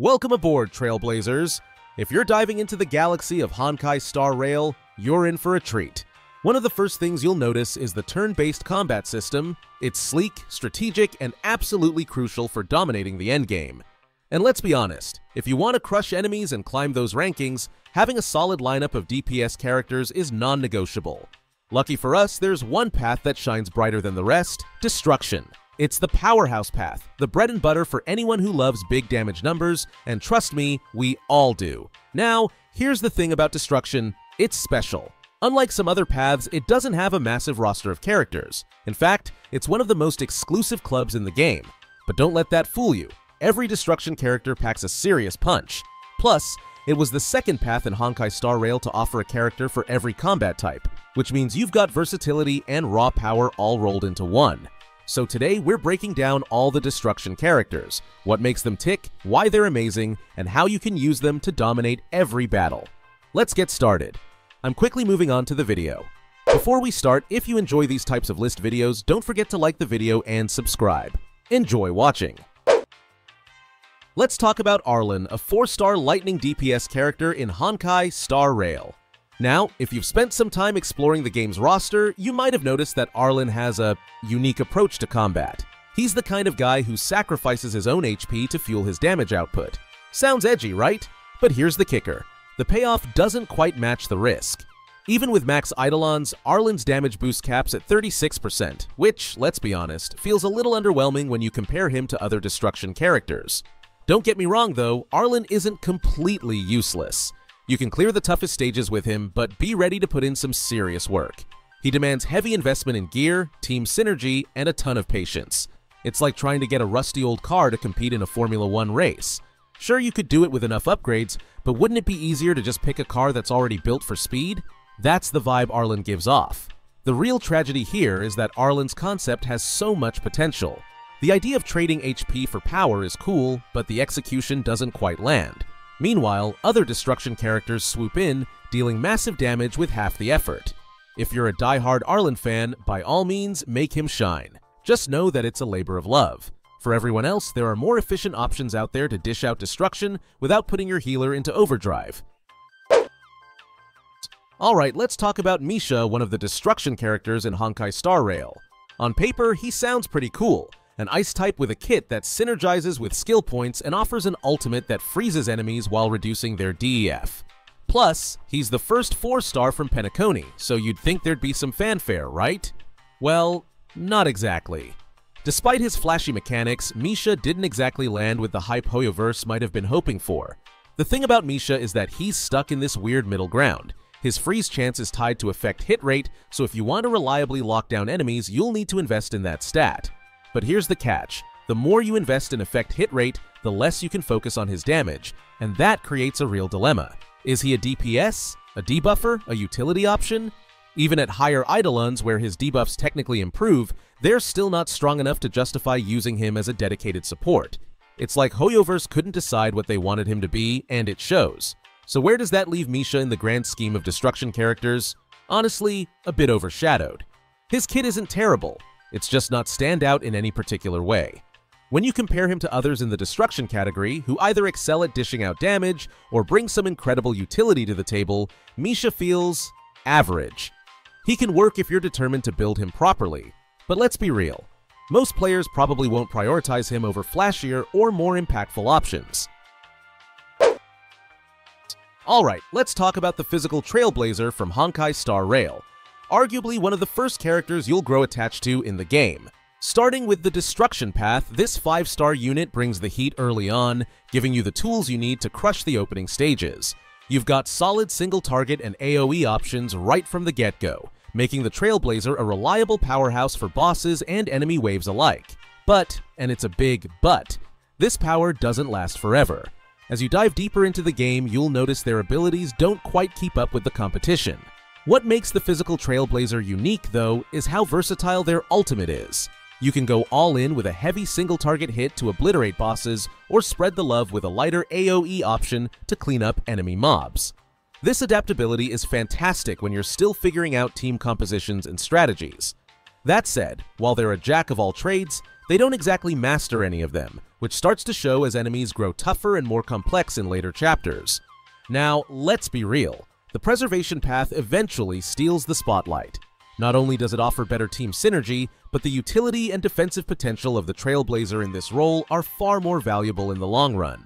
Welcome aboard, Trailblazers! If you're diving into the galaxy of Honkai Star Rail, you're in for a treat. One of the first things you'll notice is the turn-based combat system. It's sleek, strategic, and absolutely crucial for dominating the endgame. And let's be honest, if you want to crush enemies and climb those rankings, having a solid lineup of DPS characters is non-negotiable. Lucky for us, there's one path that shines brighter than the rest: Destruction. It's the powerhouse path, the bread and butter for anyone who loves big damage numbers, and trust me, we all do. Now, here's the thing about Destruction: it's special. Unlike some other paths, it doesn't have a massive roster of characters. In fact, it's one of the most exclusive clubs in the game. But don't let that fool you. Every Destruction character packs a serious punch. Plus, it was the second path in Honkai Star Rail to offer a character for every combat type, which means you've got versatility and raw power all rolled into one. So today, we're breaking down all the Destruction characters, what makes them tick, why they're amazing, and how you can use them to dominate every battle. Let's get started. I'm quickly moving on to the video. Before we start, if you enjoy these types of list videos, don't forget to like the video and subscribe. Enjoy watching. Let's talk about Arland, a 4-star lightning DPS character in Honkai Star Rail. Now, if you've spent some time exploring the game's roster, you might have noticed that Arland has a unique approach to combat. He's the kind of guy who sacrifices his own HP to fuel his damage output. Sounds edgy, right? But here's the kicker: the payoff doesn't quite match the risk. Even with max eidolons, Arland's damage boost caps at 36%, which, let's be honest, feels a little underwhelming when you compare him to other Destruction characters. Don't get me wrong though, Arland isn't completely useless. You can clear the toughest stages with him, but be ready to put in some serious work. He demands heavy investment in gear, team synergy, and a ton of patience. It's like trying to get a rusty old car to compete in a Formula 1 race. Sure, you could do it with enough upgrades, but wouldn't it be easier to just pick a car that's already built for speed? That's the vibe Arland gives off. The real tragedy here is that Arland's concept has so much potential. The idea of trading HP for power is cool, but the execution doesn't quite land. Meanwhile, other Destruction characters swoop in, dealing massive damage with half the effort. If you're a die-hard Arland fan, by all means, make him shine. Just know that it's a labor of love. For everyone else, there are more efficient options out there to dish out Destruction without putting your healer into overdrive. Alright, let's talk about Misha, one of the Destruction characters in Honkai Star Rail. On paper, he sounds pretty cool. An ice type with a kit that synergizes with skill points and offers an ultimate that freezes enemies while reducing their DEF. Plus, he's the first 4-star from Penacony, so you'd think there'd be some fanfare, right? Well, not exactly. Despite his flashy mechanics, Misha didn't exactly land with the hype Hoyoverse might have been hoping for. The thing about Misha is that he's stuck in this weird middle ground. His freeze chance is tied to effect hit rate, so if you want to reliably lock down enemies, you'll need to invest in that stat. But here's the catch: the more you invest in effect hit rate, the less you can focus on his damage, and that creates a real dilemma. Is he a DPS, a debuffer, a utility option? Even at higher eidolons where his debuffs technically improve, they're still not strong enough to justify using him as a dedicated support. It's like Hoyoverse couldn't decide what they wanted him to be, and it shows. So where does that leave Misha in the grand scheme of Destruction characters? Honestly, a bit overshadowed. His kit isn't terrible. It's just not stand out in any particular way. When you compare him to others in the Destruction category, who either excel at dishing out damage or bring some incredible utility to the table, Misha feels average. He can work if you're determined to build him properly. But let's be real. Most players probably won't prioritize him over flashier or more impactful options. Alright, let's talk about the physical Trailblazer from Honkai Star Rail. Arguably one of the first characters you'll grow attached to in the game. Starting with the Destruction path, this 5-star unit brings the heat early on, giving you the tools you need to crush the opening stages. You've got solid single target and AoE options right from the get-go, making the Trailblazer a reliable powerhouse for bosses and enemy waves alike. But, and it's a big but, this power doesn't last forever. As you dive deeper into the game, you'll notice their abilities don't quite keep up with the competition. What makes the physical Trailblazer unique, though, is how versatile their ultimate is. You can go all in with a heavy single-target hit to obliterate bosses, or spread the love with a lighter AoE option to clean up enemy mobs. This adaptability is fantastic when you're still figuring out team compositions and strategies. That said, while they're a jack of all trades, they don't exactly master any of them, which starts to show as enemies grow tougher and more complex in later chapters. Now, let's be real. The preservation path eventually steals the spotlight. Not only does it offer better team synergy, but the utility and defensive potential of the Trailblazer in this role are far more valuable in the long run.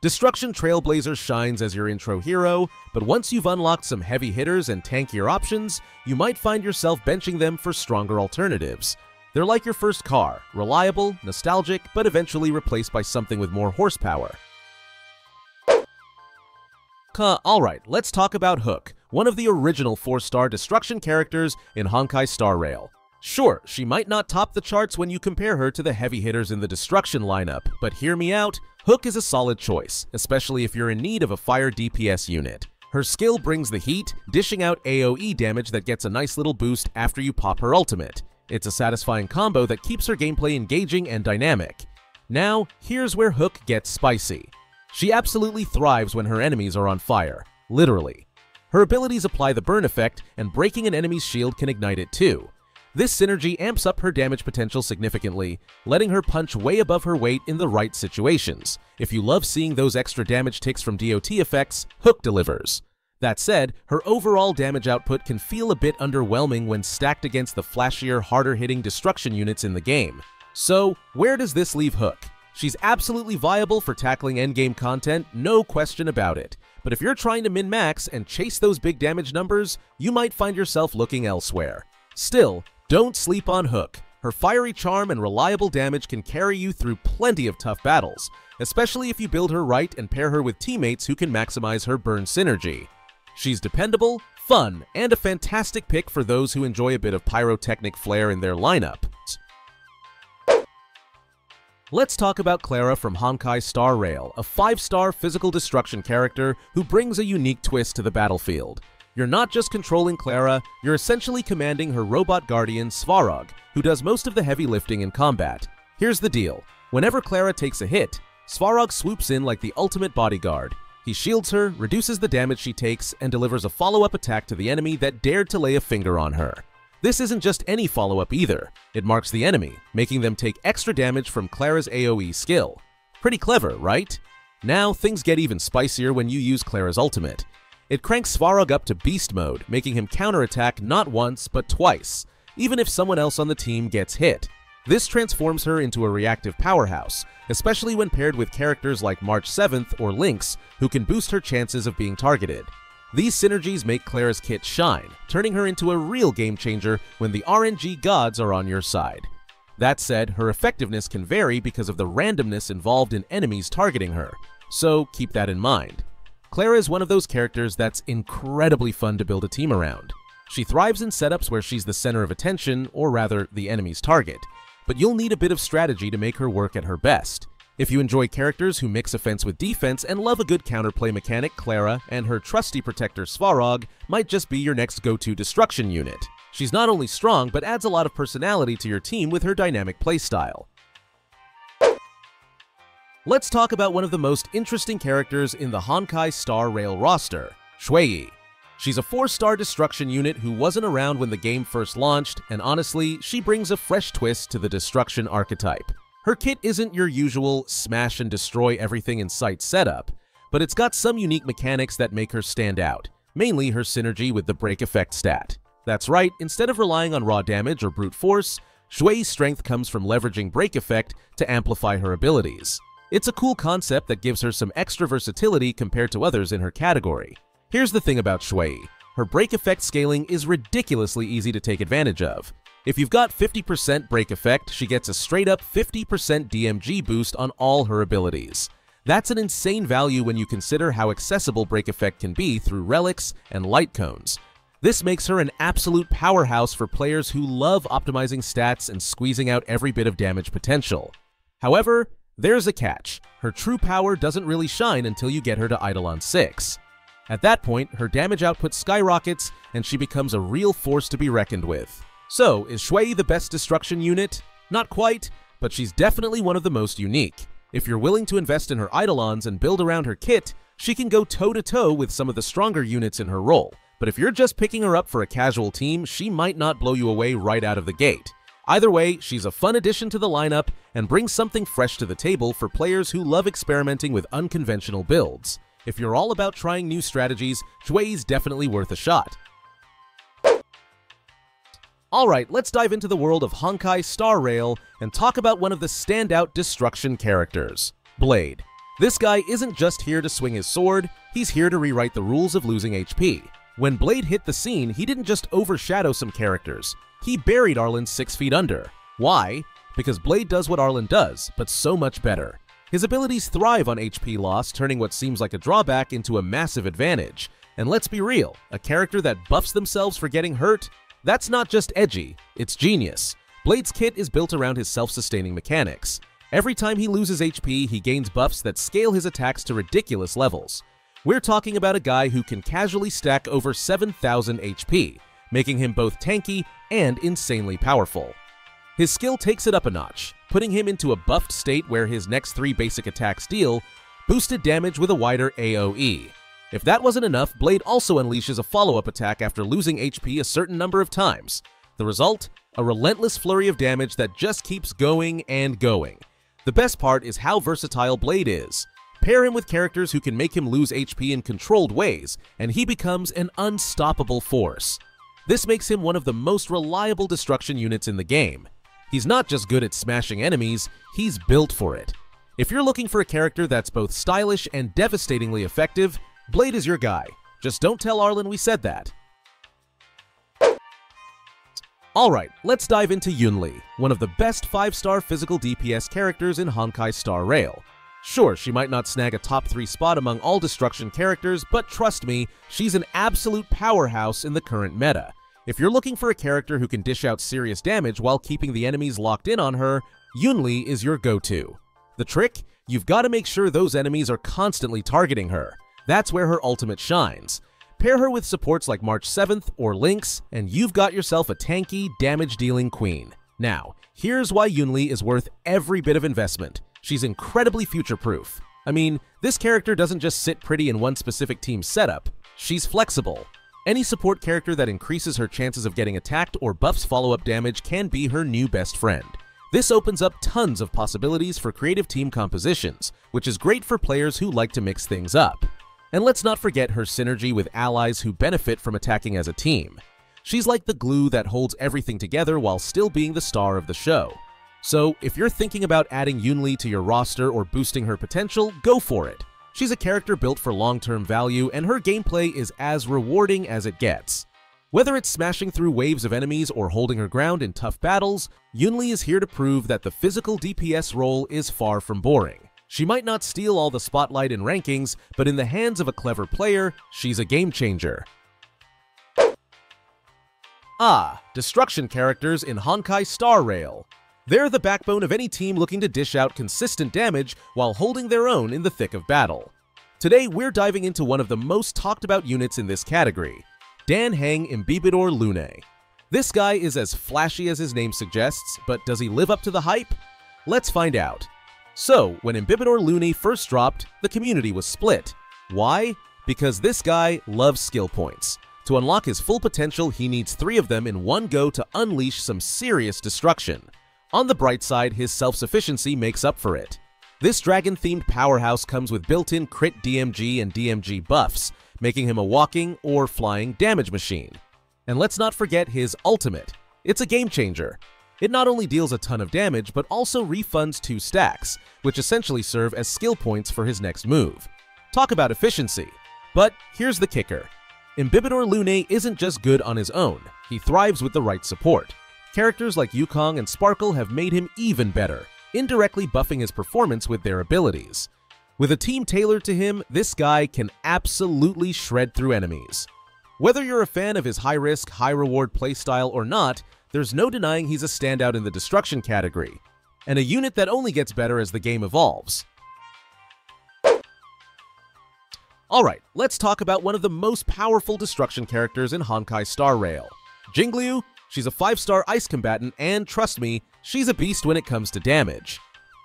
Destruction Trailblazer shines as your intro hero, but once you've unlocked some heavy hitters and tankier options, you might find yourself benching them for stronger alternatives. They're like your first car, reliable, nostalgic, but eventually replaced by something with more horsepower. Alright, let's talk about Hook, one of the original 4-star destruction characters in Honkai Star Rail. Sure, she might not top the charts when you compare her to the heavy hitters in the destruction lineup, but hear me out, Hook is a solid choice, especially if you're in need of a fire DPS unit. Her skill brings the heat, dishing out AoE damage that gets a nice little boost after you pop her ultimate. It's a satisfying combo that keeps her gameplay engaging and dynamic. Now, here's where Hook gets spicy. She absolutely thrives when her enemies are on fire, literally. Her abilities apply the burn effect, and breaking an enemy's shield can ignite it too. This synergy amps up her damage potential significantly, letting her punch way above her weight in the right situations. If you love seeing those extra damage ticks from DOT effects, Hook delivers. That said, her overall damage output can feel a bit underwhelming when stacked against the flashier, harder-hitting destruction units in the game. So, where does this leave Hook? She's absolutely viable for tackling endgame content, no question about it. But if you're trying to min-max and chase those big damage numbers, you might find yourself looking elsewhere. Still, don't sleep on Hook. Her fiery charm and reliable damage can carry you through plenty of tough battles, especially if you build her right and pair her with teammates who can maximize her burn synergy. She's dependable, fun, and a fantastic pick for those who enjoy a bit of pyrotechnic flair in their lineup. Let's talk about Clara from Honkai Star Rail, a 5-star physical destruction character who brings a unique twist to the battlefield. You're not just controlling Clara, you're essentially commanding her robot guardian Svarog, who does most of the heavy lifting in combat. Here's the deal. Whenever Clara takes a hit, Svarog swoops in like the ultimate bodyguard. He shields her, reduces the damage she takes, and delivers a follow-up attack to the enemy that dared to lay a finger on her. This isn't just any follow-up either. It marks the enemy, making them take extra damage from Clara's AoE skill. Pretty clever, right? Now, things get even spicier when you use Clara's ultimate. It cranks Svarog up to beast mode, making him counterattack not once, but twice, even if someone else on the team gets hit. This transforms her into a reactive powerhouse, especially when paired with characters like March 7th or Lynx, who can boost her chances of being targeted. These synergies make Clara's kit shine, turning her into a real game changer when the RNG gods are on your side. That said, her effectiveness can vary because of the randomness involved in enemies targeting her, so keep that in mind. Clara is one of those characters that's incredibly fun to build a team around. She thrives in setups where she's the center of attention, or rather, the enemy's target, but you'll need a bit of strategy to make her work at her best. If you enjoy characters who mix offense with defense and love a good counterplay mechanic, Clara and her trusty protector Svarog might just be your next go-to destruction unit. She's not only strong, but adds a lot of personality to your team with her dynamic playstyle. Let's talk about one of the most interesting characters in the Honkai Star Rail roster, Shui. She's a 4-star destruction unit who wasn't around when the game first launched, and honestly, she brings a fresh twist to the destruction archetype. Her kit isn't your usual smash and destroy everything in sight setup, but it's got some unique mechanics that make her stand out, mainly her synergy with the break effect stat. That's right, instead of relying on raw damage or brute force, Shui's strength comes from leveraging break effect to amplify her abilities. It's a cool concept that gives her some extra versatility compared to others in her category. Here's the thing about Shui. Her break effect scaling is ridiculously easy to take advantage of. If you've got 50% break effect, she gets a straight-up 50% DMG boost on all her abilities. That's an insane value when you consider how accessible break effect can be through relics and light cones. This makes her an absolute powerhouse for players who love optimizing stats and squeezing out every bit of damage potential. However, there's a catch. Her true power doesn't really shine until you get her to Eidolon 6. At that point, her damage output skyrockets, and she becomes a real force to be reckoned with. So, is Shui the best destruction unit? Not quite, but she's definitely one of the most unique. If you're willing to invest in her Eidolons and build around her kit, she can go toe-to-toe with some of the stronger units in her role. But if you're just picking her up for a casual team, she might not blow you away right out of the gate. Either way, she's a fun addition to the lineup and brings something fresh to the table for players who love experimenting with unconventional builds. If you're all about trying new strategies, Shui's definitely worth a shot. Alright, let's dive into the world of Honkai Star Rail and talk about one of the standout destruction characters, Blade. This guy isn't just here to swing his sword, he's here to rewrite the rules of losing HP. When Blade hit the scene, he didn't just overshadow some characters, he buried Arland 6 feet under. Why? Because Blade does what Arland does, but so much better. His abilities thrive on HP loss, turning what seems like a drawback into a massive advantage. And let's be real, a character that buffs themselves for getting hurt? That's not just edgy, it's genius. Blade's kit is built around his self-sustaining mechanics. Every time he loses HP, he gains buffs that scale his attacks to ridiculous levels. We're talking about a guy who can casually stack over 7,000 HP, making him both tanky and insanely powerful. His skill takes it up a notch, putting him into a buffed state where his next 3 basic attacks deal boosted damage with a wider AoE. If that wasn't enough, Blade also unleashes a follow-up attack after losing HP a certain number of times. The result? A relentless flurry of damage that just keeps going and going. The best part is how versatile Blade is. Pair him with characters who can make him lose HP in controlled ways, and he becomes an unstoppable force. This makes him one of the most reliable destruction units in the game. He's not just good at smashing enemies, he's built for it. If you're looking for a character that's both stylish and devastatingly effective, Blade is your guy. Just don't tell Arland we said that. Alright, let's dive into Yunle, one of the best 5-star physical DPS characters in Honkai Star Rail. Sure, she might not snag a top 3 spot among all destruction characters, but trust me, she's an absolute powerhouse in the current meta. If you're looking for a character who can dish out serious damage while keeping the enemies locked in on her, Yunle is your go-to. The trick? You've got to make sure those enemies are constantly targeting her. That's where her ultimate shines. Pair her with supports like March 7th or Lynx, and you've got yourself a tanky, damage-dealing queen. Now, here's why Yunle is worth every bit of investment. She's incredibly future-proof. I mean, this character doesn't just sit pretty in one specific team's setup. She's flexible. Any support character that increases her chances of getting attacked or buffs follow-up damage can be her new best friend. This opens up tons of possibilities for creative team compositions, which is great for players who like to mix things up. And let's not forget her synergy with allies who benefit from attacking as a team. She's like the glue that holds everything together while still being the star of the show. So, if you're thinking about adding Yunle to your roster or boosting her potential, go for it. She's a character built for long-term value, and her gameplay is as rewarding as it gets. Whether it's smashing through waves of enemies or holding her ground in tough battles, Yunle is here to prove that the physical DPS role is far from boring. She might not steal all the spotlight in rankings, but in the hands of a clever player, she's a game changer. Destruction characters in Honkai Star Rail. They're the backbone of any team looking to dish out consistent damage while holding their own in the thick of battle. Today, we're diving into one of the most talked about units in this category, Dan Heng Imbibidor Lune. This guy is as flashy as his name suggests, but does he live up to the hype? Let's find out. So, when Imbibidor Lune first dropped, the community was split. Why? Because this guy loves skill points. To unlock his full potential, he needs 3 of them in one go to unleash some serious destruction. On the bright side, his self-sufficiency makes up for it. This dragon-themed powerhouse comes with built-in crit DMG and DMG buffs, making him a walking or flying damage machine. And let's not forget his ultimate. It's a game changer. It not only deals a ton of damage, but also refunds 2 stacks, which essentially serve as skill points for his next move. Talk about efficiency. But here's the kicker. Imbibidor Lune isn't just good on his own, he thrives with the right support. Characters like Yukong and Sparkle have made him even better, indirectly buffing his performance with their abilities. With a team tailored to him, this guy can absolutely shred through enemies. Whether you're a fan of his high-risk, high-reward playstyle or not, there's no denying he's a standout in the destruction category, and a unit that only gets better as the game evolves. Alright, let's talk about one of the most powerful destruction characters in Honkai Star Rail, Jinglu. She's a 5-star ice combatant, and trust me, she's a beast when it comes to damage.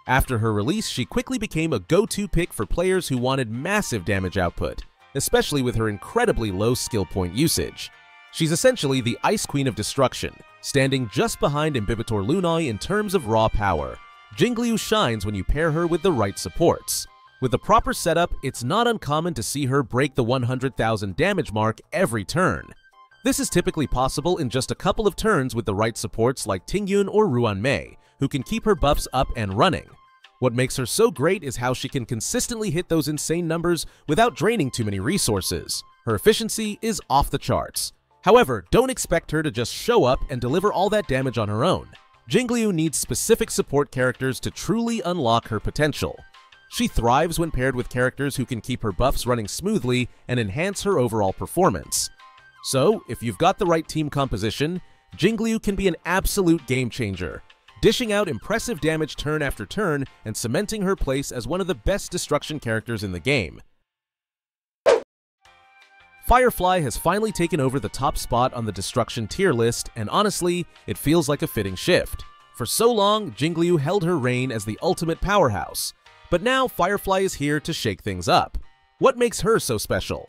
After her release, she quickly became a go-to pick for players who wanted massive damage output, especially with her incredibly low skill point usage. She's essentially the Ice Queen of Destruction, Standing just behind Imbibitor Lune in terms of raw power, Jinglu shines when you pair her with the right supports. With the proper setup, it's not uncommon to see her break the 100,000 damage mark every turn. This is typically possible in just a couple of turns with the right supports like Tingyun or Ruanmei, who can keep her buffs up and running. What makes her so great is how she can consistently hit those insane numbers without draining too many resources. Her efficiency is off the charts. However, don't expect her to just show up and deliver all that damage on her own. Jinglu needs specific support characters to truly unlock her potential. She thrives when paired with characters who can keep her buffs running smoothly and enhance her overall performance. So, if you've got the right team composition, Jinglu can be an absolute game changer, dishing out impressive damage turn after turn and cementing her place as one of the best destruction characters in the game. Firefly has finally taken over the top spot on the destruction tier list, and honestly, it feels like a fitting shift. For so long, Jinglu held her reign as the ultimate powerhouse, but now Firefly is here to shake things up. What makes her so special?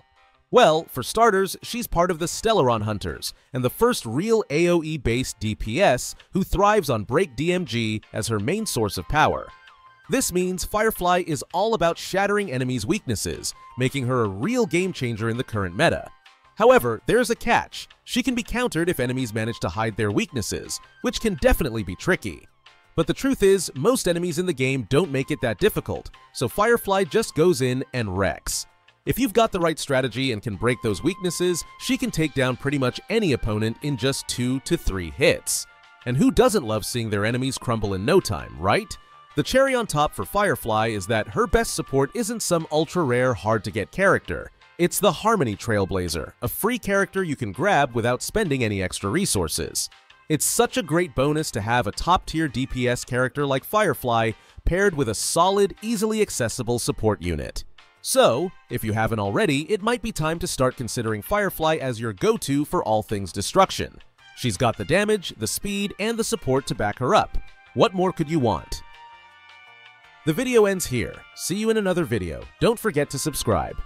Well, for starters, she's part of the Stellaron Hunters, and the first real AoE-based DPS who thrives on break DMG as her main source of power. This means Firefly is all about shattering enemies' weaknesses, making her a real game changer in the current meta. However, there's a catch. She can be countered if enemies manage to hide their weaknesses, which can definitely be tricky. But the truth is, most enemies in the game don't make it that difficult, so Firefly just goes in and wrecks. If you've got the right strategy and can break those weaknesses, she can take down pretty much any opponent in just 2 to 3 hits. And who doesn't love seeing their enemies crumble in no time, right? The cherry on top for Firefly is that her best support isn't some ultra-rare, hard-to-get character. It's the Harmony Trailblazer, a free character you can grab without spending any extra resources. It's such a great bonus to have a top-tier DPS character like Firefly paired with a solid, easily accessible support unit. So, if you haven't already, it might be time to start considering Firefly as your go-to for all things destruction. She's got the damage, the speed, and the support to back her up. What more could you want? The video ends here. See you in another video. Don't forget to subscribe.